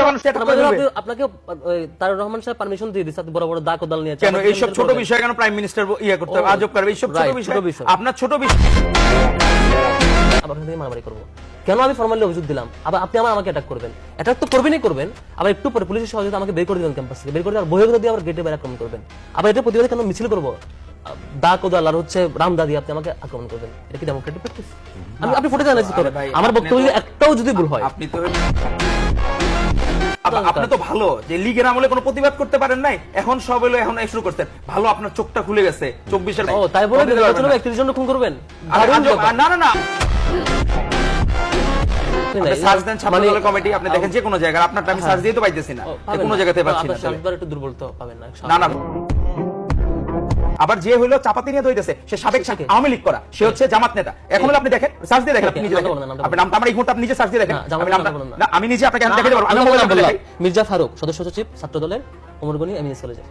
মানুষ অ্যাটাক করে দিবে। আপনাকে তারেক রহমান সাহেব পারমিশন দিয়ে দিয়েছে, বড় বড় দা কোদাল নিয়ে কেন এইসব ছোট বিষয় কেন প্রাইম মিনিস্টার ইয়া করতে হবে, আজব করবে এইসব ছোট বিষয়? আপনার ছোট বিষয় আবার থেকে মারামারি করবো কেন? আমি ফরমালি অভিযোগ দিলাম, আবার আপনি আমাকে অ্যাটাক করবেন। অ্যাটাক তো করবেনই করবেন, আবার একটু পরে পুলিশের সহযোগিতা আমাকে বের করে দিবেন ক্যাম্পাস থেকে, বের করে আর বহির্গত দিয়ে আবার গেটে বের আক্রমণ করবেন। আবার এটা প্রতিবাদে কেন মিছিল করবো? দা কোদাল আর হচ্ছে রামদা দিয়ে আপনি আমাকে আক্রমণ করবেন, এটা কি ডেমোক্রেটিক প্র্যাকটিস? আপনি ফুটে জানাইছি করেন, আমার বক্তব্য একটাও যদি ভুল হয়। আপনি তো ভালো যে লীগের আমলে কোনো প্রতিবাদ করতে পারেন নাই, এখন সব হলো এখন শুরু করতেন, ভালো আপনার চোখটা খুলে গেছে 24-এর। ও তাই বলে 31 জন খুন করবেন? না না না, সার্চ দেন ছাত্রদলের কমিটি, আপনি দেখেন যে কোনো জায়গায়, আপনারটা আমি সার্চ দিয়ে তো পাইতেছি না, কোনো জায়গাতে পাচ্ছি না। আপনার একটু দুর্বল তো পাবেন না। না না, আবার যে হইলো চাপাতি নিয়ে ধইতেছে সে সাবেক আওয়ামী লীগ করা, সে হচ্ছে জামাত নেতা। এখন আপনি দেখেন, সার্চ দিয়ে দেখেন, আপনি নিজে দেখেন, আপনি নামটা আমার এই মুহূর্তে আপনি নিজে সার্চ দিয়ে দেখেন, আমি নিজে আপনাকে দেখাতে পারবো। মির্জা ফারুক, সদস্য সচিব ছাত্রদলের, ওমরগনি এমএস কলেজে।